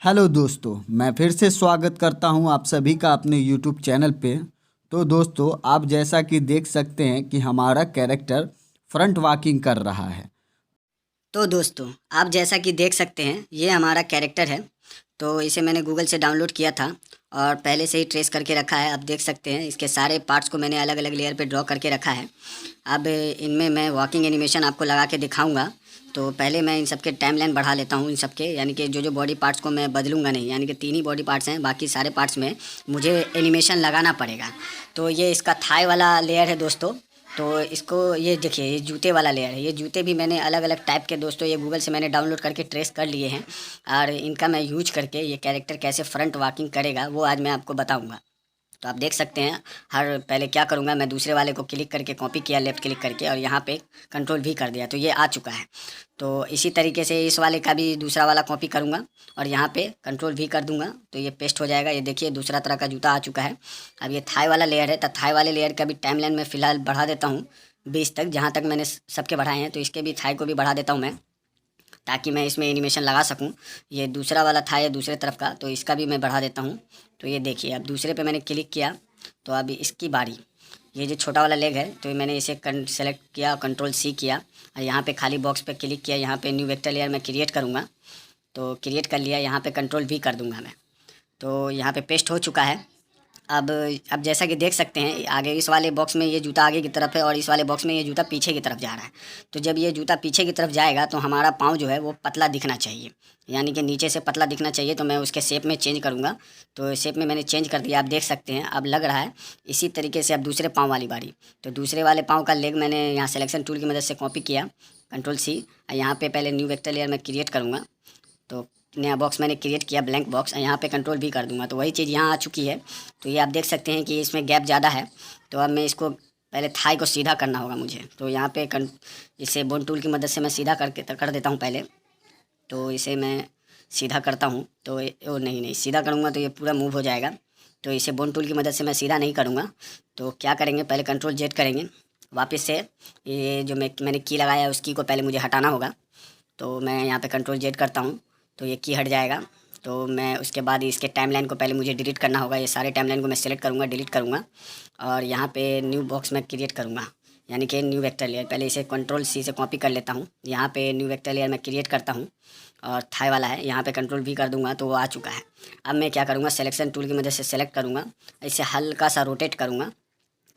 Hello दोस्तों, मैं फिर से स्वागत करता हूं आप सभी का अपने यूट्यूब चैनल पे। तो दोस्तों, आप जैसा कि देख सकते हैं कि हमारा कैरेक्टर फ्रंट वॉकिंग कर रहा है। तो दोस्तों, आप जैसा कि देख सकते हैं ये हमारा कैरेक्टर है। तो इसे मैंने गूगल से डाउनलोड किया था और पहले से ही ट्रेस करके रखा है। आप देख सकते हैं इसके सारे पार्ट्स को मैंने अलग अलग लेयर पे ड्रॉ करके रखा है। अब इनमें मैं वॉकिंग एनिमेशन आपको लगा के दिखाऊंगा। तो पहले मैं इन सबके टाइमलाइन बढ़ा लेता हूँ। इन सबके यानी कि जो जो बॉडी पार्ट्स को मैं बदलूंगा नहीं, यानी कि 3 ही बॉडी पार्ट्स हैं, बाकी सारे पार्ट्स में मुझे एनिमेशन लगाना पड़ेगा। तो ये इसका थाई वाला लेयर है दोस्तों। तो इसको ये देखिए, ये जूते वाला लेयर है। ये जूते भी मैंने अलग अलग टाइप के दोस्तों ये गूगल से मैंने डाउनलोड करके ट्रेस कर लिए हैं और इनका मैं यूज करके ये कैरेक्टर कैसे फ्रंट वॉकिंग करेगा वो आज मैं आपको बताऊंगा। तो आप देख सकते हैं, हर पहले क्या करूँगा, मैं दूसरे वाले को क्लिक करके कॉपी किया लेफ़्ट क्लिक करके और यहाँ पे कंट्रोल भी कर दिया, तो ये आ चुका है। तो इसी तरीके से इस वाले का भी दूसरा वाला कॉपी करूँगा और यहाँ पे कंट्रोल भी कर दूँगा तो ये पेस्ट हो जाएगा। ये देखिए दूसरा तरह का जूता आ चुका है। अब ये थाई वाला लेयर है, तो थाई वाले लेयर का भी टाइमलाइन में फ़िलहाल बढ़ा देता हूँ 20 तक, जहाँ तक मैंने सबके बढ़ाए हैं। तो इसके भी थाई को भी बढ़ा देता हूँ मैं, ताकि मैं इसमें एनिमेशन लगा सकूं। ये दूसरा वाला था ये दूसरे तरफ का, तो इसका भी मैं बढ़ा देता हूं। तो ये देखिए, अब दूसरे पे मैंने क्लिक किया तो अब इसकी बारी। ये जो छोटा वाला लेग है तो मैंने इसे सेलेक्ट किया, कंट्रोल सी किया और यहाँ पे खाली बॉक्स पे क्लिक किया। यहाँ पे न्यू वेक्टर लेयर मैं क्रिएट करूँगा, तो क्रिएट कर लिया। यहाँ पे कंट्रोल भी कर दूँगा मैं, तो यहाँ पे पेस्ट हो चुका है। अब अब जैसा कि देख सकते हैं, आगे इस वाले बॉक्स में ये जूता आगे की तरफ है और इस वाले बॉक्स में ये जूता पीछे की तरफ जा रहा है। तो जब ये जूता पीछे की तरफ जाएगा तो हमारा पाँव जो है वो पतला दिखना चाहिए, यानी कि नीचे से पतला दिखना चाहिए। तो मैं उसके शेप में चेंज करूँगा। तो शेप में मैंने चेंज कर दिया, आप देख सकते हैं अब लग रहा है। इसी तरीके से अब दूसरे पाँव वाली बारी। तो दूसरे वाले पाँव का लेग मैंने यहाँ सिलेक्शन टूल की मदद से कॉपी किया, कंट्रोल सी। यहाँ पर पहले न्यू वेक्टर लेयर में क्रिएट करूँगा। तो नया बॉक्स मैंने क्रिएट किया, ब्लैंक बॉक्स, यहाँ पे कंट्रोल भी कर दूंगा तो वही चीज़ यहाँ आ चुकी है। तो ये आप देख सकते हैं कि इसमें गैप ज़्यादा है। तो अब मैं इसको पहले थाई को सीधा करना होगा मुझे। तो यहाँ पे इसे बोन टूल की मदद से मैं सीधा करके कर देता हूँ पहले। तो इसे मैं सीधा करता हूँ तो ओ नहीं नहीं, सीधा करूँगा तो ये पूरा मूव हो जाएगा। तो इसे बोन टूल की मदद से मैं सीधा नहीं करूँगा। तो क्या करेंगे, पहले कंट्रोल जेड करेंगे, वापस से ये जो मैंने की लगाया है उस की को पहले मुझे हटाना होगा। तो मैं यहाँ पे कंट्रोल जेड करता हूँ तो ये की हट जाएगा। तो मैं उसके बाद इसके टाइमलाइन को पहले मुझे डिलीट करना होगा। ये सारे टाइमलाइन को मैं सेलेक्ट करूँगा, डिलीट करूँगा और यहाँ पे न्यू बॉक्स में क्रिएट करूँगा, यानी कि न्यू वेक्टर लेयर। पहले इसे कंट्रोल सी से कॉपी कर लेता हूँ। यहाँ पे न्यू वेक्टर लेयर मैं क्रिएट करता हूँ और थाई वाला है, यहाँ पे कंट्रोल भी कर दूँगा तो वो आ चुका है। अब मैं क्या करूँगा, सिलेक्शन टूल की मदद से सेलेक्ट करूँगा, इसे हल्का सा रोटेट करूँगा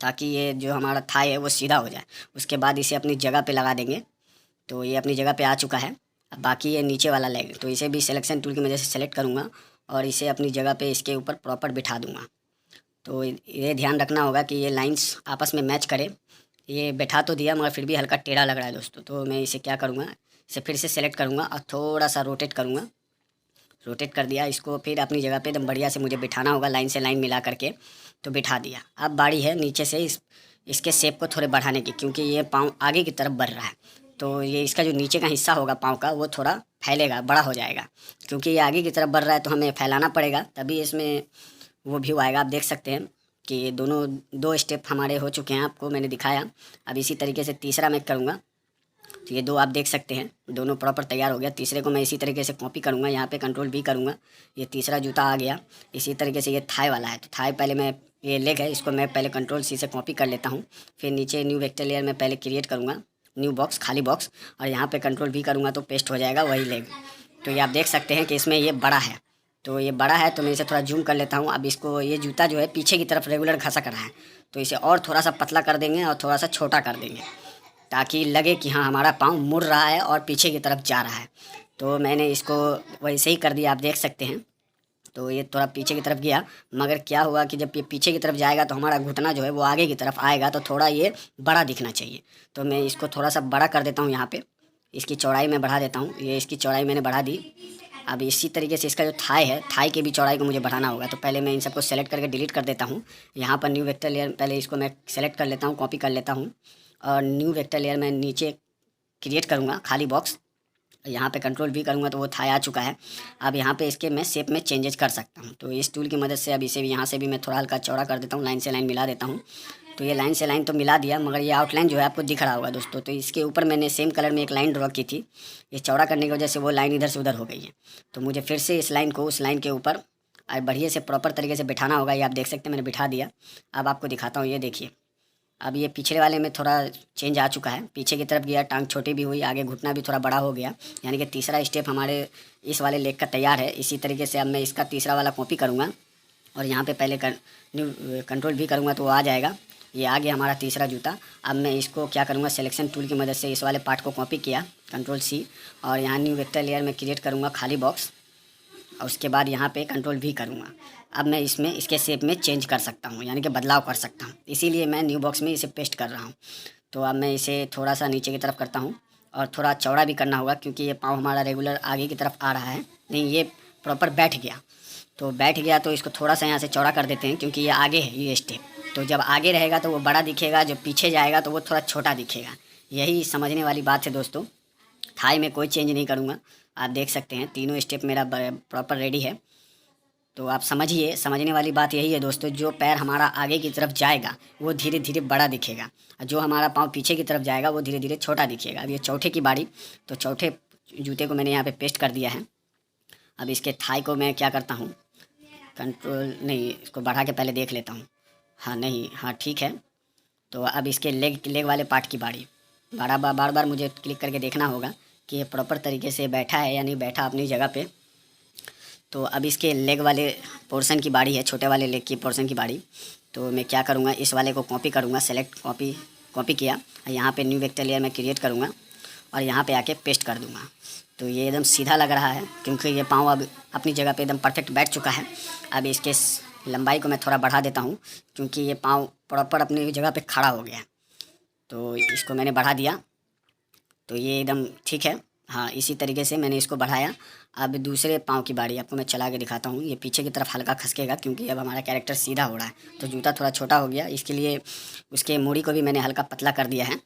ताकि ये जो हमारा थाई है वो सीधा हो जाए। उसके बाद इसे अपनी जगह पे लगा देंगे। तो ये अपनी जगह पे आ चुका है। अब बाकी ये नीचे वाला लेग, तो इसे भी सिलेक्शन टूल की मदद से सेलेक्ट करूँगा और इसे अपनी जगह पे इसके ऊपर प्रॉपर बिठा दूँगा। तो ये ध्यान रखना होगा कि ये लाइंस आपस में मैच करे। ये बैठा तो दिया मगर फिर भी हल्का टेढ़ा लग रहा है दोस्तों। तो मैं इसे क्या करूँगा, इसे फिर से सेलेक्ट करूँगा और थोड़ा सा रोटेट करूँगा। रोटेट कर दिया, इसको फिर अपनी जगह पे एकदम बढ़िया से मुझे बिठाना होगा, लाइन से लाइन मिला करके। तो बिठा दिया। अब बारी है नीचे से इसके शेप को थोड़े बढ़ाने की, क्योंकि ये पाँव आगे की तरफ बढ़ रहा है। तो ये इसका जो नीचे का हिस्सा होगा पाँव का वो थोड़ा फैलेगा, बड़ा हो जाएगा, क्योंकि ये आगे की तरफ बढ़ रहा है तो हमें फैलाना पड़ेगा, तभी इसमें वो व्यू आएगा। आप देख सकते हैं कि ये दोनों 2 स्टेप हमारे हो चुके हैं, आपको मैंने दिखाया। अब इसी तरीके से तीसरा मैं करूँगा। तो ये 2 आप देख सकते हैं, दोनों प्रॉपर तैयार हो गया। तीसरे को मैं इसी तरीके से कॉपी करूँगा, यहाँ पे कंट्रोल भी करूँगा, ये तीसरा जूता आ गया। इसी तरीके से ये थाई वाला है, तो थाई पहले मैं, ये लेग है, इसको मैं पहले कंट्रोल सी से कॉपी कर लेता हूँ। फिर नीचे न्यू वेक्टर लेयर में पहले क्रिएट करूँगा, न्यू बॉक्स, खाली बॉक्स, और यहाँ पे कंट्रोल भी करूँगा तो पेस्ट हो जाएगा वही लेग। तो ये आप देख सकते हैं कि इसमें ये बड़ा है। तो ये बड़ा है तो मैं इसे थोड़ा जूम कर लेता हूँ। अब इसको, ये जूता जो है पीछे की तरफ रेगुलर घसक रहा है, तो इसे और थोड़ा सा पतला कर देंगे और थोड़ा सा छोटा कर देंगे, ताकि लगे कि हाँ हमारा पाँव मुड़ रहा है और पीछे की तरफ जा रहा है। तो मैंने इसको वैसे ही कर दिया, आप देख सकते हैं। तो ये थोड़ा पीछे की तरफ गया, मगर क्या हुआ कि जब ये पीछे की तरफ जाएगा तो हमारा घुटना जो है वो आगे की तरफ आएगा, तो थोड़ा ये बड़ा दिखना चाहिए। तो मैं इसको थोड़ा सा बड़ा कर देता हूँ, यहाँ पे इसकी चौड़ाई मैं बढ़ा देता हूँ। ये इसकी चौड़ाई मैंने बढ़ा दी। अब इसी तरीके से इसका जो थाई है, थाई की भी चौड़ाई को मुझे बढ़ाना होगा। तो पहले मैं इन सबको सेलेक्ट करके डिलीट कर देता हूँ। यहाँ पर न्यू वेक्टर लेयर, पहले इसको मैं सेलेक्ट कर लेता हूँ, कॉपी कर लेता हूँ और न्यू वेक्टर लेयर मैं नीचे क्रिएट करूँगा, खाली बॉक्स, यहाँ पे कंट्रोल भी करूँगा तो वो थाई आ चुका है। अब यहाँ पे इसके मैं शेप में चेंजेस कर सकता हूँ। तो इस टूल की मदद से अब इसे भी यहाँ से भी मैं थोड़ा हल्का चौड़ा कर देता हूँ, लाइन से लाइन मिला देता हूँ। तो ये लाइन से लाइन तो मिला दिया, मगर ये आउटलाइन जो है आपको दिख रहा होगा दोस्तों। तो इसके ऊपर मैंने सेम कलर में एक लाइन ड्रॉ की थी, ये चौड़ा करने की वजह से वो लाइन इधर से उधर हो गई है। तो मुझे फिर से इस लाइन को उस लाइन के ऊपर बढ़िया से प्रॉपर तरीके से बिठाना होगा। ये आप देख सकते हैं मैंने बिठा दिया। अब आपको दिखाता हूँ, ये देखिए अब ये पिछले वाले में थोड़ा चेंज आ चुका है, पीछे की तरफ गया, टांग छोटी भी हुई, आगे घुटना भी थोड़ा बड़ा हो गया। यानी कि तीसरा स्टेप हमारे इस वाले लेग का तैयार है। इसी तरीके से अब मैं इसका तीसरा वाला कॉपी करूँगा और यहाँ पे पहले कंट्रोल भी करूँगा तो वो आ जाएगा। ये आ गया हमारा तीसरा जूता। अब मैं इसको क्या करूँगा, सिलेक्शन टूल की मदद से इस वाले पार्ट को कॉपी किया, कंट्रोल सी, और यहाँ न्यू वेक्टर लेयर में क्रिएट करूँगा खाली बॉक्स, और उसके बाद यहाँ पे कंट्रोल भी करूँगा। अब मैं इसमें इसके शेप में चेंज कर सकता हूँ, यानी कि बदलाव कर सकता हूँ, इसीलिए मैं न्यू बॉक्स में इसे पेस्ट कर रहा हूँ। तो अब मैं इसे थोड़ा सा नीचे की तरफ करता हूँ और थोड़ा चौड़ा भी करना होगा, क्योंकि ये पाँव हमारा रेगुलर आगे की तरफ आ रहा है। नहीं, ये प्रॉपर बैठ गया, तो बैठ गया तो इसको थोड़ा सा यहाँ से चौड़ा कर देते हैं, क्योंकि ये आगे है ये स्टेप। तो जब आगे रहेगा तो वो बड़ा दिखेगा, जब पीछे जाएगा तो वो थोड़ा छोटा दिखेगा। यही समझने वाली बात है दोस्तों। थाई में कोई चेंज नहीं करूँगा। आप देख सकते हैं तीनों स्टेप मेरा प्रॉपर रेडी है। तो आप समझिए, समझने वाली बात यही है दोस्तों, जो पैर हमारा आगे की तरफ जाएगा वो धीरे धीरे बड़ा दिखेगा, और जो हमारा पाँव पीछे की तरफ जाएगा वो धीरे धीरे छोटा दिखेगा। अब ये चौथे की बारी, तो चौथे जूते को मैंने यहाँ पे पेस्ट कर दिया है। अब इसके थाई को मैं क्या करता हूँ, कंट्रोल नहीं, इसको बढ़ा के पहले देख लेता हूँ। हाँ नहीं, हाँ ठीक है। तो अब इसके लेग वाले पार्ट की बारी, बार बार मुझे क्लिक करके देखना होगा कि ये प्रॉपर तरीके से बैठा है या नहीं बैठा अपनी जगह पे। तो अब इसके लेग वाले पोर्शन की बारी है, छोटे वाले लेग की पोर्शन की बारी। तो मैं क्या करूँगा, इस वाले को कॉपी करूँगा, सेलेक्ट कॉपी किया, यहाँ पे न्यू वेक्टर लेयर में क्रिएट करूँगा और यहाँ पे आके पेस्ट कर दूँगा। तो ये एकदम सीधा लग रहा है, क्योंकि ये पाँव अब अपनी जगह पे एकदम परफेक्ट बैठ चुका है। अब इसके लंबाई को मैं थोड़ा बढ़ा देता हूँ, क्योंकि ये पाँव प्रॉपर अपनी जगह पे खड़ा हो गया। तो इसको मैंने बढ़ा दिया, तो ये एकदम ठीक है। हाँ, इसी तरीके से मैंने इसको बढ़ाया। अब दूसरे पाँव की बारी आपको मैं चला के दिखाता हूँ। ये पीछे की तरफ हल्का खसकेगा, क्योंकि अब हमारा कैरेक्टर सीधा हो रहा है, तो जूता थोड़ा छोटा हो गया। इसके लिए उसके मूड़ी को भी मैंने हल्का पतला कर दिया है।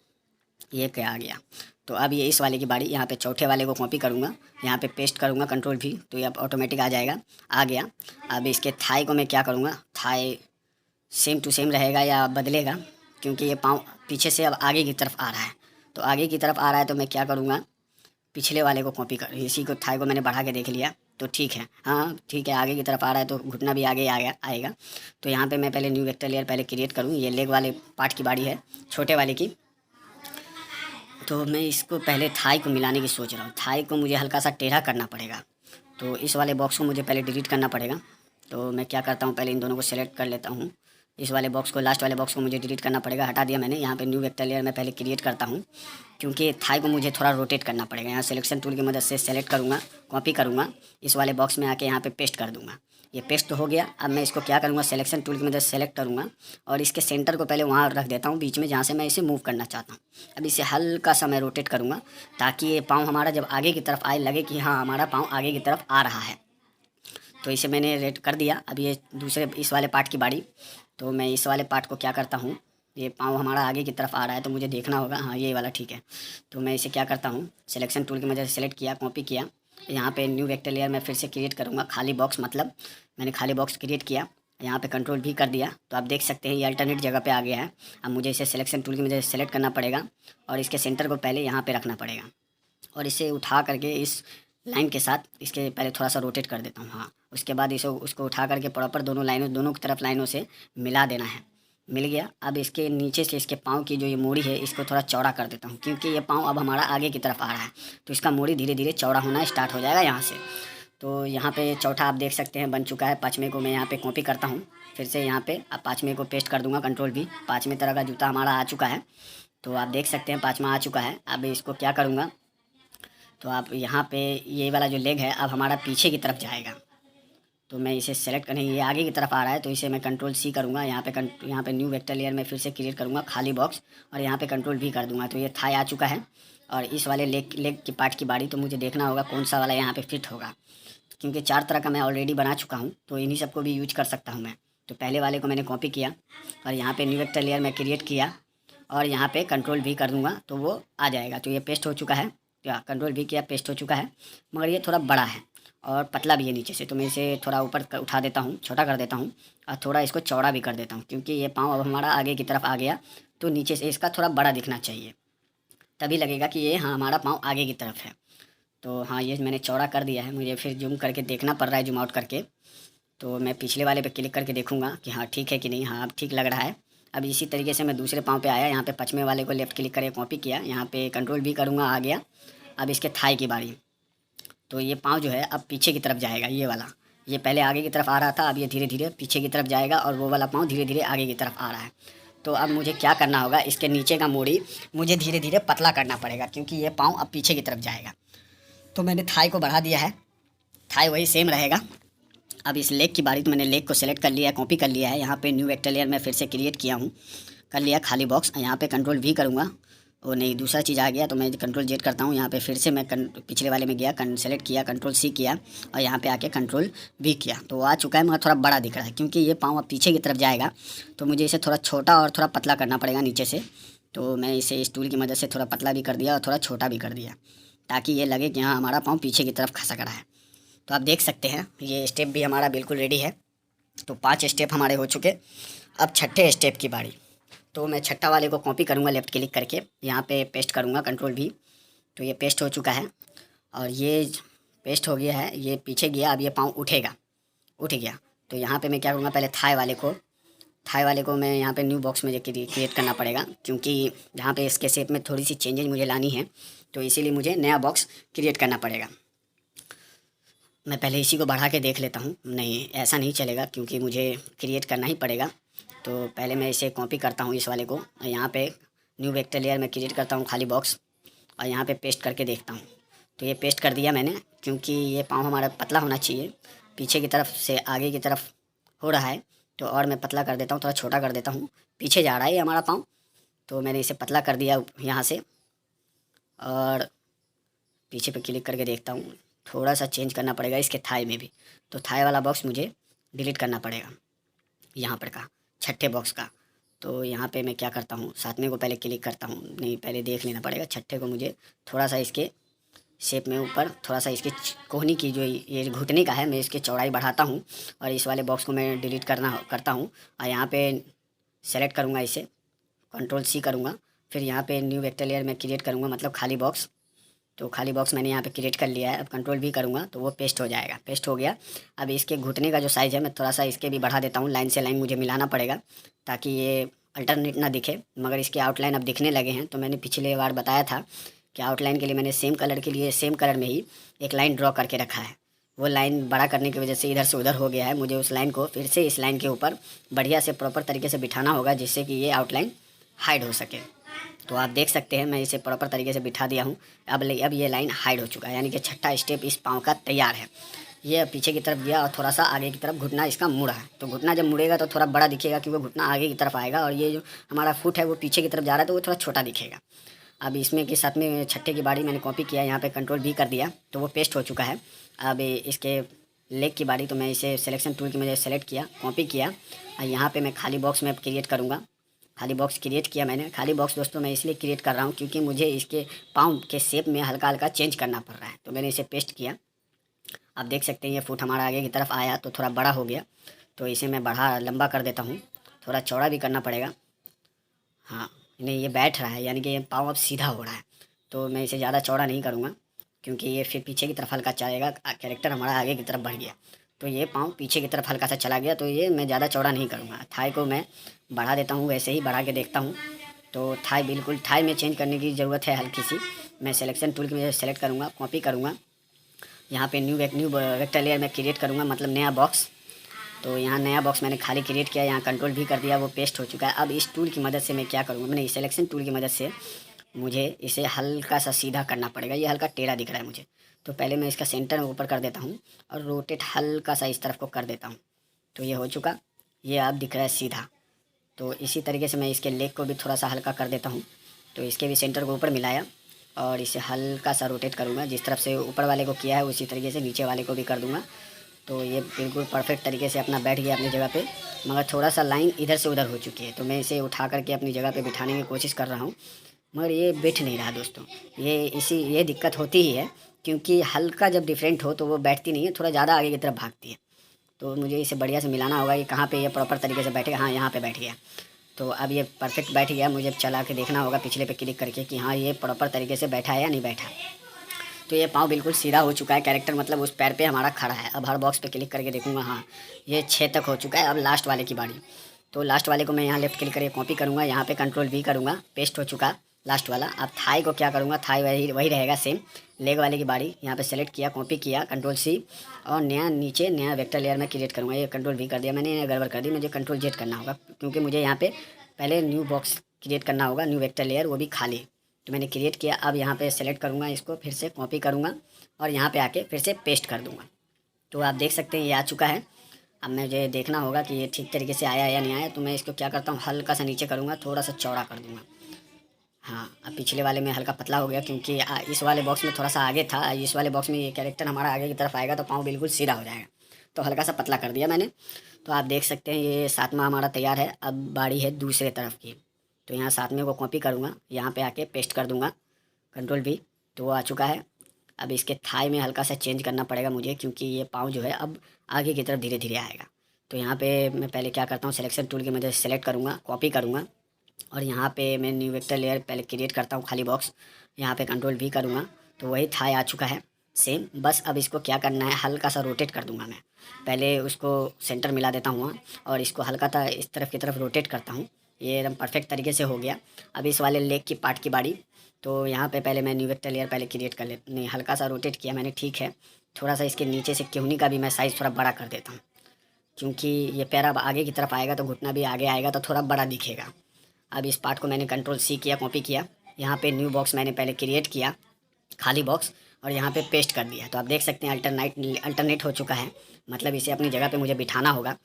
ये क्या आ गया। तो अब ये इस वाले की बारी, यहाँ पे चौथे वाले को कॉपी करूँगा, यहाँ पे पेस्ट करूँगा कंट्रोल भी, तो ये अब ऑटोमेटिक आ जाएगा, आ गया। अब इसके थाई को मैं क्या करूँगा, थाई सेम टू सेम रहेगा या बदलेगा, क्योंकि ये पाँव पीछे से अब आगे की तरफ आ रहा है। तो आगे की तरफ आ रहा है तो मैं क्या करूँगा, पिछले वाले को कॉपी कर, इसी को थाई को मैंने बढ़ा के देख लिया, तो ठीक है। हाँ ठीक है, आगे की तरफ आ रहा है तो घुटना भी आगे आएगा। तो यहाँ पे मैं पहले न्यू वेक्टर लेयर पहले क्रिएट करूँ। ये लेग वाले पार्ट की बारी है, छोटे वाले की। तो मैं इसको पहले थाई को मिलाने की सोच रहा हूँ। थाई को मुझे हल्का सा टेढ़ा करना पड़ेगा, तो इस वाले बॉक्स को मुझे पहले डिलीट करना पड़ेगा। तो मैं क्या करता हूँ, पहले इन दोनों को सेलेक्ट कर लेता हूँ। इस वाले बॉक्स को, लास्ट वाले बॉक्स को मुझे डिलीट करना पड़ेगा, हटा दिया मैंने। यहाँ पे न्यू वेक्टर लेयर में पहले क्रिएट करता हूँ, क्योंकि थाई को मुझे थोड़ा रोटेट करना पड़ेगा। यहाँ सिलेक्शन टूल की मदद से सेलेक्ट करूँगा, कॉपी करूँगा, इस वाले बॉक्स में आके यहाँ पे पेस्ट कर दूँगा। ये पेस्ट तो हो गया। अब मैं इसको क्या करूँगा, सिलेक्शन टूल की मदद से सेलेक्ट करूँगा और इसके सेंटर को पहले वहाँ रख देता हूँ बीच में, जहाँ से मैं इसे मूव करना चाहता हूँ। अब इसे हल्का सा मैं रोटेट करूँगा, ताकि ये पाँव हमारा जब आगे की तरफ आए लगे कि हाँ हमारा पाँव आगे की तरफ आ रहा है। तो इसे मैंने रेड कर दिया। अब ये दूसरे इस वाले पार्ट की बारी। तो मैं इस वाले पार्ट को क्या करता हूँ, ये पाँव हमारा आगे की तरफ आ रहा है तो मुझे देखना होगा, हाँ ये वाला ठीक है। तो मैं इसे क्या करता हूँ, सिलेक्शन टूल की मदद से सेलेक्ट किया, कॉपी किया, यहाँ पे न्यू वेक्टर लेयर में फिर से क्रिएट करूँगा, खाली बॉक्स, मतलब मैंने खाली बॉक्स क्रिएट किया, यहाँ पे कंट्रोल भी कर दिया। तो आप देख सकते हैं ये अल्टरनेट जगह पे आ गया है। अब मुझे इसे सिलेक्शन टूल की मदद से सेलेक्ट करना पड़ेगा और इसके सेंटर को पहले यहाँ पे रखना पड़ेगा और इसे उठा करके इस लाइन के साथ इसके पहले थोड़ा सा रोटेट कर देता हूँ। हाँ, उसके बाद इसे उसको उठा करके प्रॉपर दोनों की तरफ लाइनों से मिला देना है। मिल गया। अब इसके नीचे से इसके पाँव की जो ये मोड़ी है इसको थोड़ा चौड़ा कर देता हूँ, क्योंकि ये पाँव अब हमारा आगे की तरफ आ रहा है, तो इसका मोड़ी धीरे धीरे चौड़ा होना स्टार्ट हो जाएगा यहाँ से। तो यहाँ पे चौथा आप देख सकते हैं बन चुका है। पाँचवें को मैं यहाँ पे कॉपी करता हूँ, फिर से यहाँ पे अब पाँचवें को पेस्ट कर दूँगा, कंट्रोल भी। पाँचवें तरह का जूता हमारा आ चुका है, तो आप देख सकते हैं पाँचवा आ चुका है। अब इसको क्या करूँगा, तो आप यहाँ पे ये वाला जो लेग है अब हमारा पीछे की तरफ जाएगा, तो मैं इसे सेलेक्ट करने, ये आगे की तरफ आ रहा है तो इसे मैं कंट्रोल सी करूँगा, यहाँ पे न्यू वेक्टर लेयर में फिर से क्रिएट करूँगा खाली बॉक्स और यहाँ पे कंट्रोल भी कर दूँगा। तो ये थाई आ चुका है और इस वाले लेग की पार्ट की बारी। तो मुझे देखना होगा कौन सा वाला यहाँ पे फिट होगा, क्योंकि 4 तरह का मैं ऑलरेडी बना चुका हूँ, तो इन्हीं सबको भी यूज कर सकता हूँ मैं। तो पहले वाले को मैंने कॉपी किया और यहाँ पे न्यू वेक्टर लेयर में क्रिएट किया और यहाँ पे कंट्रोल भी कर दूँगा तो वो आ जाएगा। तो ये पेस्ट हो चुका है, या कंट्रोल भी किया, पेस्ट हो चुका है, मगर ये थोड़ा बड़ा है और पतला भी है नीचे से। तो मैं इसे थोड़ा ऊपर उठा देता हूँ, छोटा कर देता हूँ और थोड़ा इसको चौड़ा भी कर देता हूँ, क्योंकि ये पाँव अब हमारा आगे की तरफ आ गया तो नीचे से इसका थोड़ा बड़ा दिखना चाहिए, तभी लगेगा कि ये हाँ हमारा पाँव आगे की तरफ है। तो हाँ, ये मैंने चौड़ा कर दिया है। मुझे फिर जूम करके देखना पड़ रहा है, जूम आउट करके। तो मैं पिछले वाले पे क्लिक करके देखूँगा कि हाँ ठीक है कि नहीं। हाँ, अब ठीक लग रहा है। अब इसी तरीके से मैं दूसरे पाँव पे आया, यहाँ पे पचमे वाले को लेफ़्ट क्लिक करके कॉपी किया, यहाँ पे कंट्रोल भी करूँगा, आ गया। अब इसके थाई की बारी। तो ये पाँव जो है अब पीछे की तरफ जाएगा, ये वाला। ये पहले आगे की तरफ आ रहा था, अब ये धीरे धीरे पीछे की तरफ जाएगा और वो वाला पाँव धीरे धीरे आगे की तरफ आ रहा है। तो अब मुझे क्या करना होगा, इसके नीचे का मूड़ी मुझे धीरे धीरे पतला करना पड़ेगा, क्योंकि ये पाँव अब पीछे की तरफ जाएगा। तो मैंने थाई को बढ़ा दिया है, थाई वही सेम रहेगा। अब इस लेग की बारी। तो मैंने लेग को सेलेक्ट कर लिया है, कॉपी कर लिया है। यहाँ पे न्यू वेक्टर लेयर में फिर से क्रिएट किया हूँ, कर लिया खाली बॉक्स। यहाँ पे कंट्रोल वी करूँगा, वो नहीं दूसरा चीज़ आ गया, तो मैं कंट्रोल जेड करता हूँ। यहाँ पे फिर से मैं पिछले वाले में गया, सेलेक्ट किया, कंट्रोल सी किया और यहाँ पे आके कंट्रोल वी किया। तो वो आ चुका है, मगर थोड़ा बड़ा दिख रहा है, क्योंकि ये पाँव अब पीछे की तरफ जाएगा। तो मुझे इसे थोड़ा छोटा और थोड़ा पतला करना पड़ेगा नीचे से। तो मैं इसे इस टूल की मदद से थोड़ा पतला भी कर दिया और थोड़ा छोटा भी कर दिया, ताकि ये लगे कि हाँ हमारा पाँव पीछे की तरफ खसक रहा है। तो आप देख सकते हैं ये स्टेप भी हमारा बिल्कुल रेडी है। तो 5 स्टेप हमारे हो चुके। अब छठे स्टेप की बारी। तो मैं छठा वाले को कॉपी करूँगा, लेफ़्ट क्लिक करके यहाँ पे पेस्ट करूँगा, कंट्रोल भी। तो ये पेस्ट हो चुका है और ये पेस्ट हो गया है, ये पीछे गया। अब ये पाँव उठेगा, उठ गया। तो यहाँ पे मैं क्या करूँगा, पहले थाई वाले को मैं यहाँ पे न्यू बॉक्स में क्रिएट करना पड़ेगा, क्योंकि यहाँ पे इसके शेप में थोड़ी सी चेंजेज मुझे लानी है। तो इसीलिए मुझे नया बॉक्स क्रिएट करना पड़ेगा। मैं पहले इसी को बढ़ा के देख लेता हूँ। नहीं, ऐसा नहीं चलेगा, क्योंकि मुझे क्रिएट करना ही पड़ेगा। तो पहले मैं इसे कॉपी करता हूँ, इस वाले को, और यहाँ पे न्यू वेक्टर लेयर में क्रिएट करता हूँ खाली बॉक्स और यहाँ पे पेस्ट करके देखता हूँ। तो ये पेस्ट कर दिया मैंने, क्योंकि ये पाँव हमारा पतला होना चाहिए, पीछे की तरफ से आगे की तरफ हो रहा है। तो और मैं पतला कर देता हूँ, थोड़ा छोटा कर देता हूँ, पीछे जा रहा है ये हमारा पाँव। तो मैंने इसे पतला कर दिया यहाँ से और पीछे पे क्लिक करके देखता हूँ। थोड़ा सा चेंज करना पड़ेगा इसके थाई में भी। तो थाई वाला बॉक्स मुझे डिलीट करना पड़ेगा, यहाँ पर का छठे बॉक्स का। तो यहाँ पे मैं क्या करता हूँ, सातवें को पहले क्लिक करता हूँ, नहीं पहले देख लेना पड़ेगा। छठे को मुझे थोड़ा सा इसके शेप में ऊपर, थोड़ा सा इसकी कोहनी की जो ये घुटने का है, मैं इसकी चौड़ाई बढ़ाता हूँ और इस वाले बॉक्स को मैं डिलीट करता हूँ और यहाँ पे सेलेक्ट करूँगा, इसे कंट्रोल सी करूँगा। फिर यहाँ पे न्यू वेक्टर लेयर में क्रिएट करूँगा, मतलब खाली बॉक्स। तो खाली बॉक्स मैंने यहाँ पे क्रिएट कर लिया है। अब कंट्रोल भी करूँगा तो वो पेस्ट हो जाएगा, पेस्ट हो गया। अब इसके घुटने का जो साइज़ है मैं थोड़ा सा इसके भी बढ़ा देता हूँ, लाइन से लाइन मुझे मिलाना पड़ेगा ताकि ये अल्टरनेट ना दिखे, मगर इसके आउटलाइन अब दिखने लगे हैं। तो मैंने पिछले बार बताया था कि आउटलाइन के लिए मैंने सेम कलर के लिए सेम कलर में ही एक लाइन ड्रॉ करके रखा है। वो लाइन बड़ा करने की वजह से इधर से उधर हो गया है। मुझे उस लाइन को फिर से इस लाइन के ऊपर बढ़िया से प्रॉपर तरीके से बिठाना होगा, जिससे कि ये आउटलाइन हाइड हो सके। तो आप देख सकते हैं मैं इसे प्रॉपर तरीके से बिठा दिया हूँ। अब ये लाइन हाइड हो चुका है, यानी कि छठा स्टेप इस पाँव का तैयार है। ये पीछे की तरफ गया और थोड़ा सा आगे की तरफ घुटना इसका मुड़ा है। तो घुटना जब मुड़ेगा तो थोड़ा बड़ा दिखेगा, क्योंकि घुटना आगे की तरफ आएगा और ये जो हमारा फुट है वो पीछे की तरफ जा रहा है, तो वो थोड़ा छोटा दिखेगा। अब इसमें के साथ में छठे की बारी मैंने कॉपी किया, यहाँ पे कंट्रोल भी कर दिया तो वो पेस्ट हो चुका है। अब इसके लेग की बारी। तो मैं इसे सिलेक्शन टूल की वजह से सेलेक्ट किया, कॉपी किया और यहाँ पे मैं खाली बॉक्स में क्रिएट करूँगा। खाली बॉक्स क्रिएट किया मैंने। खाली बॉक्स दोस्तों मैं इसलिए क्रिएट कर रहा हूँ क्योंकि मुझे इसके पाँव के शेप में हल्का हल्का चेंज करना पड़ रहा है। तो मैंने इसे पेस्ट किया। आप देख सकते हैं ये फुट हमारा आगे की तरफ आया तो थोड़ा बड़ा हो गया। तो इसे मैं लंबा कर देता हूँ, थोड़ा चौड़ा भी करना पड़ेगा। हाँ, नहीं ये बैठ रहा है, यानी कि ये पाँव अब सीधा हो रहा है। तो मैं इसे ज़्यादा चौड़ा नहीं करूँगा, क्योंकि ये फिर पीछे की तरफ हल्का चलेगा। कैरेक्टर हमारा आगे की तरफ बढ़ गया तो ये पाँव पीछे की तरफ हल्का सा चला गया, तो ये मैं ज़्यादा चौड़ा नहीं करूँगा। थाई को मैं बढ़ा देता हूँ, वैसे ही बढ़ा के देखता हूँ। तो थाई बिल्कुल थाई में चेंज करने की ज़रूरत है हल्की सी। मैं सिलेक्शन टूल की वजह से सेलेक्ट करूँगा, कॉपी करूँगा, यहाँ पे न्यू वेक्टर लेयर में क्रिएट करूँगा, मतलब नया बॉक्स। तो यहाँ नया बॉक्स मैंने खाली क्रिएट किया, यहाँ कंट्रोल भी कर दिया, वो पेस्ट हो चुका है। अब इस टूल की मदद से मैं क्या करूँगा, मैंने सिलेक्शन टूल की मदद से मुझे इसे हल्का सा सीधा करना पड़ेगा। ये हल्का टेढ़ा दिख रहा है मुझे, तो पहले मैं इसका सेंटर ऊपर कर देता हूँ और रोटेट हल्का सा इस तरफ को कर देता हूँ। तो ये हो चुका, ये अब दिख रहा है सीधा। तो इसी तरीके से मैं इसके लेग को भी थोड़ा सा हल्का कर देता हूँ। तो इसके भी सेंटर को ऊपर मिलाया और इसे हल्का सा रोटेट करूँगा। जिस तरफ से ऊपर वाले को किया है उसी तरीके से नीचे वाले को भी कर दूँगा। तो ये बिल्कुल परफेक्ट तरीके से अपना बैठ गया अपनी जगह पे, मगर थोड़ा सा लाइन इधर से उधर हो चुकी है। तो मैं इसे उठा करके अपनी जगह पे बिठाने की कोशिश कर रहा हूँ, मगर ये बैठ नहीं रहा दोस्तों। ये दिक्कत होती ही है क्योंकि हल्का जब डिफरेंट हो तो वो बैठती नहीं है, थोड़ा ज़्यादा आगे की तरफ भागती है। तो मुझे इसे बढ़िया से मिलाना होगा कि कहाँ पे ये प्रॉपर तरीके से बैठेगा। हाँ, यहाँ पे बैठ गया। तो अब ये परफेक्ट बैठ गया। मुझे चला के देखना होगा पिछले पे क्लिक करके कि हाँ ये प्रॉपर तरीके से बैठा है या नहीं बैठा। तो ये पाँव बिल्कुल सीधा हो चुका है, कैरेक्टर मतलब उस पैर पे हमारा खड़ा है। अब हर बॉक्स पे क्लिक करके देखूंगा, हाँ ये 6 तक हो चुका है। अब लास्ट वाले की बारी। तो लास्ट वाले को मैं यहाँ लेफ्ट क्लिक करके कॉपी करूँगा, यहाँ पे कंट्रोल V करूँगा, पेस्ट हो चुका लास्ट वाला। अब थाई को क्या करूँगा, थाई वही रहेगा सेम। लेग वाले की बारी, यहाँ पे सेलेक्ट किया, कॉपी किया, कंट्रोल C और नया नीचे नया वेक्टर लेयर में क्रिएट करूँगा। ये कंट्रोल V कर दिया मैंने, ये गड़बड़ कर दी। मुझे कंट्रोल Z करना होगा क्योंकि मुझे यहाँ पे पहले न्यू बॉक्स क्रिएट करना होगा, न्यू वेक्टर लेयर, वो भी खाली। तो मैंने क्रिएट किया। अब यहाँ पे सेलेक्ट करूँगा, इसको फिर से कॉपी करूँगा और यहाँ पे आके फिर से पेस्ट कर दूँगा। तो आप देख सकते हैं ये आ चुका है। अब मुझे देखना होगा कि ये ठीक तरीके से आया या नहीं आया। तो मैं इसको क्या करता हूँ, हल्का सा नीचे करूँगा, थोड़ा सा चौड़ा कर दूँगा। हाँ, अब पिछले वाले में हल्का पतला हो गया क्योंकि इस वाले बॉक्स में थोड़ा सा आगे था। इस वाले बॉक्स में ये कैरेक्टर हमारा आगे की तरफ आएगा तो पाँव बिल्कुल सीधा हो जाएगा। तो हल्का सा पतला कर दिया मैंने। तो आप देख सकते हैं ये 7वां हमारा तैयार है। अब बारी है दूसरे तरफ की। तो यहाँ 7वें को कॉपी करूँगा, यहाँ पे आके पेस्ट कर दूँगा, कंट्रोल V। तो वो आ चुका है। अब इसके थाई में हल्का सा चेंज करना पड़ेगा मुझे क्योंकि ये पाँव जो है अब आगे की तरफ धीरे धीरे आएगा। तो यहाँ पे मैं पहले क्या करता हूँ, सिलेक्शन टूल की मदद से सेलेक्ट करूँगा, कॉपी करूँगा और यहाँ पे मैं न्यू वेक्टर लेयर पहले क्रिएट करता हूँ, खाली बॉक्स। यहाँ पे कंट्रोल V करूँगा तो वही थाई आ चुका है सेम। बस अब इसको क्या करना है, हल्का सा रोटेट कर दूँगा मैं। पहले उसको सेंटर मिला देता हूँ और इसको हल्का सा इस तरफ की तरफ रोटेट करता हूँ। ये एकदम परफेक्ट तरीके से हो गया। अब इस वाले लेग की पार्ट की बारी। तो यहाँ पे पहले मैं न्यू वेक्टर लेयर पहले क्रिएट कर ले, नहीं हल्का सा रोटेट किया मैंने, ठीक है। थोड़ा सा इसके नीचे से क्योहनी का भी मैं साइज़ थोड़ा बड़ा कर देता हूँ क्योंकि ये पैर अब आगे की तरफ आएगा तो घुटना भी आगे आएगा तो थोड़ा बड़ा दिखेगा। अब इस पार्ट को मैंने कंट्रोल C किया, कॉपी किया, यहाँ पे न्यू बॉक्स मैंने पहले क्रिएट किया, खाली बॉक्स, और यहाँ पे पेस्ट कर दिया। तो आप देख सकते हैं अल्टरनेट हो चुका है, मतलब इसे अपनी जगह पे मुझे बिठाना होगा।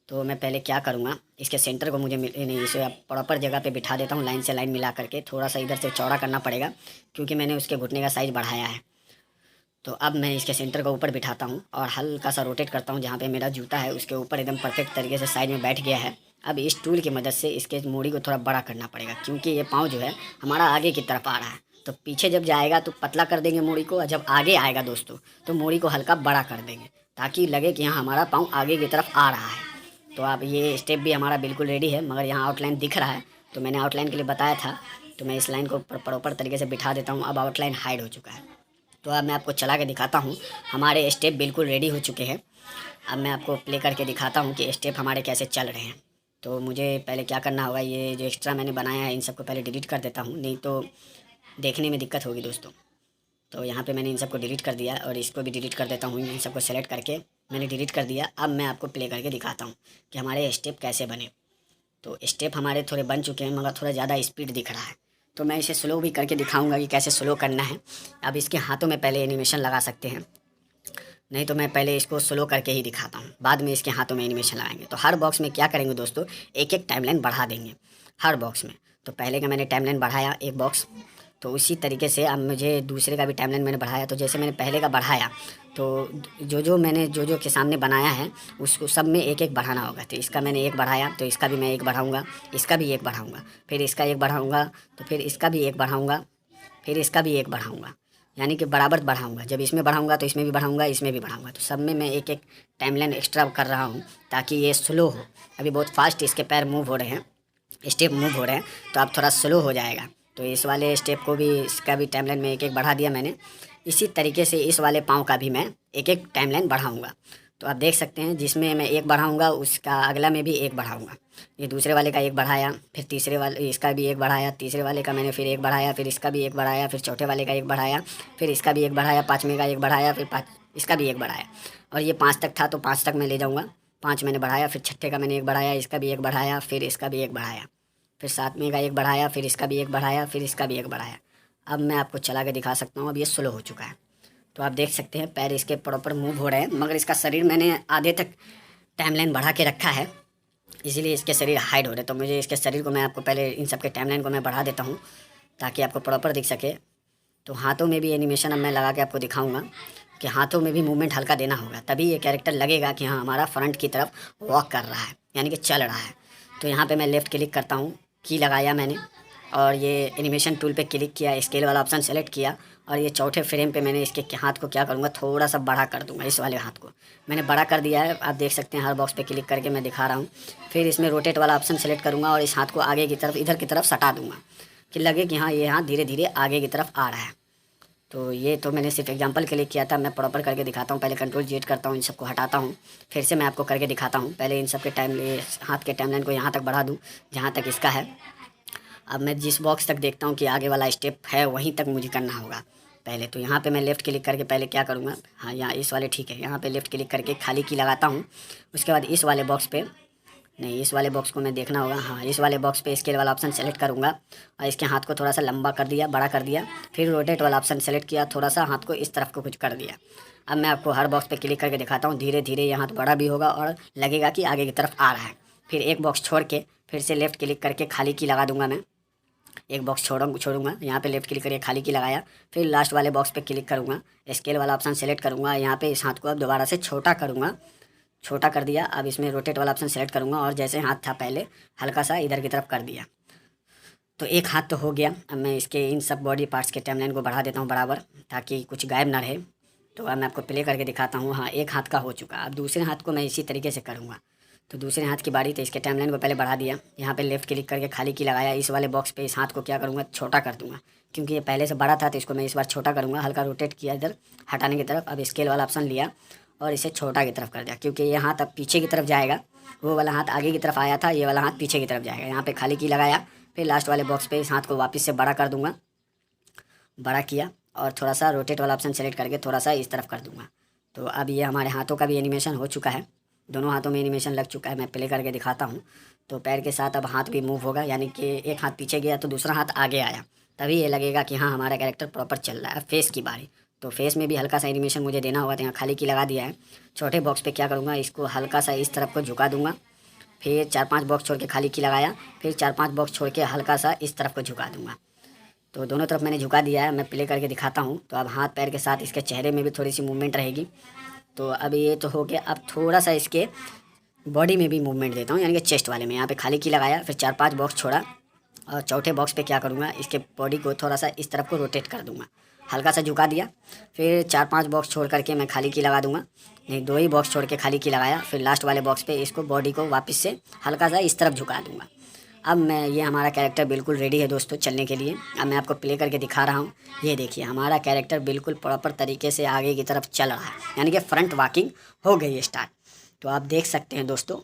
तो मैं पहले क्या करूँगा, इसके सेंटर को मुझे नहीं, इसे प्रॉपर जगह पे बिठा देता हूँ, लाइन से लाइन मिला करके। थोड़ा सा इधर से चौड़ा करना पड़ेगा क्योंकि मैंने उसके घुटने का साइज़ बढ़ाया है। तो अब मैं इसके सेंटर को ऊपर बिठाता हूँ और हल्का सा रोटेट करता हूँ, जहाँ पे मेरा जूता है उसके ऊपर एकदम परफेक्ट तरीके से साइड में बैठ गया है। अब इस टूल की मदद से इसके मूड़ी को थोड़ा बड़ा करना पड़ेगा क्योंकि ये पाँव जो है हमारा आगे की तरफ आ रहा है। तो पीछे जब जाएगा तो पतला कर देंगे मूड़ी को, और जब आगे आएगा दोस्तों तो मूड़ी को हल्का बड़ा कर देंगे ताकि लगे कि हाँ हमारा पाँव आगे की तरफ आ रहा है। तो अब ये स्टेप भी हमारा बिल्कुल रेडी है, मगर यहाँ आउटलाइन दिख रहा है तो मैंने आउटलाइन के लिए बताया था। तो मैं इस लाइन को प्रॉपर तरीके से बिठा देता हूँ। अब आउटलाइन हाइड हो चुका है। तो अब मैं आपको चला के दिखाता हूँ, हमारे स्टेप बिल्कुल रेडी हो चुके हैं। अब मैं आपको प्ले करके दिखाता हूँ कि स्टेप हमारे कैसे चल रहे हैं। तो मुझे पहले क्या करना होगा, ये जो एक्स्ट्रा मैंने बनाया है इन सबको पहले डिलीट कर देता हूँ, नहीं तो देखने में दिक्कत होगी दोस्तों। तो यहाँ पे मैंने इन सबको डिलीट कर दिया और इसको भी डिलीट कर देता हूँ। इन सबको सेलेक्ट करके मैंने डिलीट कर दिया। अब मैं आपको प्ले करके दिखाता हूँ कि हमारे स्टेप कैसे बने। तो स्टेप हमारे थोड़े बन चुके हैं मगर थोड़ा ज़्यादा स्पीड दिख रहा है। तो मैं इसे स्लो भी करके दिखाऊंगा कि कैसे स्लो करना है। अब इसके हाथों में पहले एनिमेशन लगा सकते हैं, नहीं तो मैं पहले इसको स्लो करके ही दिखाता हूँ, बाद में इसके हाथों में एनिमेशन लगाएंगे। तो हर बॉक्स में क्या करेंगे दोस्तों, एक एक टाइमलाइन बढ़ा देंगे हर बॉक्स में। तो पहले का मैंने टाइमलाइन बढ़ाया एक बॉक्स, तो उसी तरीके से अब मुझे दूसरे का भी टाइमलाइन मैंने बढ़ाया। तो जैसे मैंने पहले का बढ़ाया तो मैंने जो के सामने बनाया है उसको सब में एक एक बढ़ाना होगा। तो इसका मैंने एक बढ़ाया तो इसका भी मैं एक बढ़ाऊँगा, इसका भी एक बढ़ाऊँगा, फिर इसका एक बढ़ाऊँगा, तो फिर इसका भी एक बढ़ाऊँगा, फिर इसका भी एक बढ़ाऊँगा, यानी कि बराबर बढ़ाऊँगा। जब इसमें बढ़ाऊँगा तो इसमें भी बढ़ाऊँगा, इसमें भी बढ़ाऊँगा। तो सब में मैं एक एक टाइमलाइन एक्स्ट्रा कर रहा हूँ ताकि ये स्लो हो। अभी बहुत फास्ट इसके पैर मूव हो रहे हैं, स्टेप मूव हो रहे हैं, तो अब थोड़ा स्लो हो जाएगा। तो इस वाले स्टेप को भी, इसका भी टाइमलाइन में एक एक बढ़ा दिया मैंने। इसी तरीके से इस वाले पाँव का भी मैं एक एक टाइमलाइन बढ़ाऊँगा। तो आप देख सकते हैं जिसमें मैं एक बढ़ाऊँगा उसका अगला में भी एक बढ़ाऊँगा। ये दूसरे वाले का एक बढ़ाया, फिर तीसरे वाले इसका भी एक बढ़ाया, तीसरे वाले का मैंने फिर एक बढ़ाया, फिर इसका भी एक बढ़ाया, फिर चौथे वाले का एक बढ़ाया, फिर इसका भी एक बढ़ाया, पाँचवें का एक बढ़ाया, फिर इसका भी एक बढ़ाया। और ये 5 तक था तो 5 तक मैं ले जाऊँगा, 5 मैंने बढ़ाया, फिर छठे का मैंने एक बढ़ाया, इसका भी एक बढ़ाया, फिर इसका भी एक बढ़ाया, फिर 7वें का एक बढ़ाया, फिर इसका भी एक बढ़ाया, फिर इसका भी एक बढ़ाया। अब मैं आपको चला के दिखा सकता हूँ। अब ये स्लो हो चुका है। तो आप देख सकते हैं पैर इसके प्रॉपर मूव हो रहे हैं, मगर इसका शरीर मैंने आधे तक टाइमलाइन बढ़ा के रखा है, इसीलिए इसके शरीर हाइड हो रहे। तो मुझे इसके शरीर को मैं आपको पहले इन सब के टाइमलाइन को मैं बढ़ा देता हूँ ताकि आपको प्रॉपर दिख सके। तो हाथों में भी एनिमेशन अब मैं लगा के आपको दिखाऊंगा कि हाथों में भी मूवमेंट हल्का देना होगा, तभी ये कैरेक्टर लगेगा कि हाँ हमारा फ्रंट की तरफ वॉक कर रहा है, यानी कि चल रहा है। तो यहाँ पे मैं लेफ़्ट क्लिक करता हूँ, की लगाया मैंने और ये एनिमेशन टूल पे क्लिक किया, स्केल वाला ऑप्शन सेलेक्ट किया और ये चौथे फ्रेम पे मैंने इसके हाथ को क्या करूँगा, थोड़ा सा बड़ा कर दूँगा। इस वाले हाथ को मैंने बड़ा कर दिया है, आप देख सकते हैं। हर बॉक्स पे क्लिक करके मैं दिखा रहा हूँ। फिर इसमें रोटेट वाला ऑप्शन सेलेक्ट करूँगा और इस हाथ को आगे की तरफ, इधर की तरफ सटा दूँगा कि लगे कि हाँ ये हाथ धीरे धीरे आगे की तरफ आ रहा है। तो ये तो मैंने सिर्फ एग्जांपल के लिए किया था, मैं प्रॉपर करके दिखाता हूँ। पहले Ctrl Z करता हूँ, इन सबको हटाता हूँ, फिर से मैं आपको करके दिखाता हूँ। पहले इन सब के हाथ के टाइमलाइन को यहाँ तक बढ़ा दूँ जहाँ तक इसका है। अब मैं जिस बॉक्स तक देखता हूँ कि आगे वाला स्टेप है वहीं तक मुझे करना होगा। पहले तो यहाँ पे मैं लेफ़्ट क्लिक करके पहले क्या करूँगा, हाँ यहाँ इस वाले ठीक है, यहाँ पे लेफ़्ट क्लिक करके खाली की लगाता हूँ। उसके बाद इस वाले बॉक्स पे, नहीं इस वाले बॉक्स को मैं देखना होगा, हाँ इस वाले बॉक्स पे स्केल वाला ऑप्शन सेलेक्ट करूँगा और इसके हाथ को थोड़ा सा लंबा कर दिया, बड़ा कर दिया। फिर रोटेट वाला ऑप्शन सेलेक्ट किया, थोड़ा सा हाथ को इस तरफ को कुछ कर दिया। अब मैं आपको हर बॉक्स पे क्लिक करके दिखाता हूँ। धीरे धीरे ये हाथ बड़ा भी होगा और लगेगा कि आगे की तरफ आ रहा है। फिर एक बॉक्स छोड़ के फिर से लेफ़्ट क्लिक करके खाली की लगा दूँगा। मैं एक बॉक्स छोड़ूंगा, यहाँ पे लेफ़्ट क्लिक करके खाली की लगाया। फिर लास्ट वाले बॉक्स पे क्लिक करूँगा, स्केल वाला ऑप्शन सेलेक्ट करूँगा। यहाँ पे इस हाथ को अब दोबारा से छोटा करूँगा, छोटा कर दिया। अब इसमें रोटेट वाला ऑप्शन सेलेक्ट करूँगा और जैसे हाथ था पहले हल्का सा इधर की तरफ कर दिया। तो एक हाथ तो हो गया। अब मैं इसके इन सब बॉडी पार्ट्स के टाइमलाइन को बढ़ा देता हूँ बराबर, ताकि कुछ गायब ना रहे। तो अब मैं आपको प्ले करके दिखाता हूँ। हाँ एक हाथ का हो चुका। अब दूसरे हाथ को मैं इसी तरीके से करूँगा। तो दूसरे हाथ की बारी, तो इसके टाइमलाइन को पहले बढ़ा दिया, यहाँ पे लेफ़्ट क्लिक करके खाली की लगाया। इस वाले बॉक्स पे इस हाथ को क्या करूँगा, छोटा कर दूँगा, क्योंकि ये पहले से बड़ा था तो इसको मैं इस बार छोटा करूँगा। हल्का रोटेट किया इधर हटाने की तरफ। अब स्केल वाला ऑप्शन लिया और इसे छोटा की तरफ कर दिया, क्योंकि ये हाथ अब पीछे की तरफ जाएगा। वो वाला हाथ आगे की तरफ आया था, ये वाला हाथ पीछे की तरफ जाएगा। यहाँ पे खाली की लगाया। फिर लास्ट वाले बॉक्स पे इस हाथ को वापस से बड़ा कर दूँगा, बड़ा किया और थोड़ा सा रोटेट वाला ऑप्शन सेलेक्ट करके थोड़ा सा इस तरफ कर दूँगा। तो अब ये हमारे हाथों का भी एनिमेशन हो चुका है, दोनों हाथों में एनिमेशन लग चुका है। मैं प्ले करके दिखाता हूँ। तो पैर के साथ अब हाथ भी मूव होगा, यानी कि एक हाथ पीछे गया तो दूसरा हाथ आगे आया, तभी ये लगेगा कि हाँ हमारा कैरेक्टर प्रॉपर चल रहा है। फेस की बारी, तो फेस में भी हल्का सा एनिमेशन मुझे देना होगा। तो यहाँ खाली की लगा दिया है। छोटे बॉक्स पे क्या करूँगा, इसको हल्का सा इस तरफ को झुका दूँगा। फिर 4-5 बॉक्स छोड़ के खाली की लगाया। फिर 4-5 बॉक्स छोड़ के हल्का सा इस तरफ को झुका दूँगा। तो दोनों तरफ मैंने झुका दिया है। मैं प्ले करके दिखाता हूँ। तो अब हाथ पैर के साथ इसके चेहरे में भी थोड़ी सी मूवमेंट रहेगी। तो अब ये तो हो गया। अब थोड़ा सा इसके बॉडी में भी मूवमेंट देता हूँ, यानी कि चेस्ट वाले में। यहाँ पे खाली की लगाया, फिर 4-5 बॉक्स छोड़ा और चौथे बॉक्स पे क्या करूँगा, इसके बॉडी को थोड़ा सा इस तरफ को रोटेट कर दूँगा, हल्का सा झुका दिया। फिर 4-5 बॉक्स छोड़ करके मैं खाली की लगा दूँगा, नहीं 2 ही बॉक्स छोड़ के खाली की लगाया। फिर लास्ट वाले बॉक्स पे इसको बॉडी को वापस से हल्का सा इस तरफ झुका दूँगा। अब मैं ये हमारा कैरेक्टर बिल्कुल रेडी है दोस्तों चलने के लिए। अब मैं आपको प्ले करके दिखा रहा हूँ। ये देखिए हमारा कैरेक्टर बिल्कुल प्रॉपर तरीके से आगे की तरफ चल रहा है, यानी कि फ्रंट वॉकिंग हो गई है स्टार्ट। तो आप देख सकते हैं दोस्तों,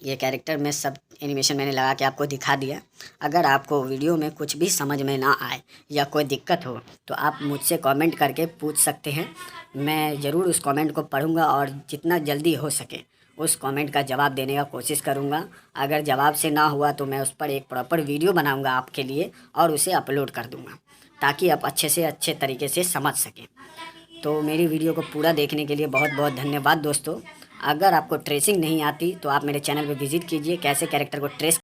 ये कैरेक्टर में सब एनिमेशन मैंने लगा के आपको दिखा दिया। अगर आपको वीडियो में कुछ भी समझ में ना आए या कोई दिक्कत हो तो आप मुझसे कमेंट करके पूछ सकते हैं। मैं ज़रूर उस कमेंट को पढ़ूंगा और जितना जल्दी हो सके उस कमेंट का जवाब देने का कोशिश करूंगा। अगर जवाब से ना हुआ तो मैं उस पर एक प्रॉपर वीडियो बनाऊंगा आपके लिए और उसे अपलोड कर दूंगा, ताकि आप अच्छे से अच्छे तरीके से समझ सकें। तो मेरी वीडियो को पूरा देखने के लिए बहुत बहुत धन्यवाद दोस्तों। अगर आपको ट्रेसिंग नहीं आती तो आप मेरे चैनल पर विजिट कीजिए, कैसे कैरेक्टर को ट्रेस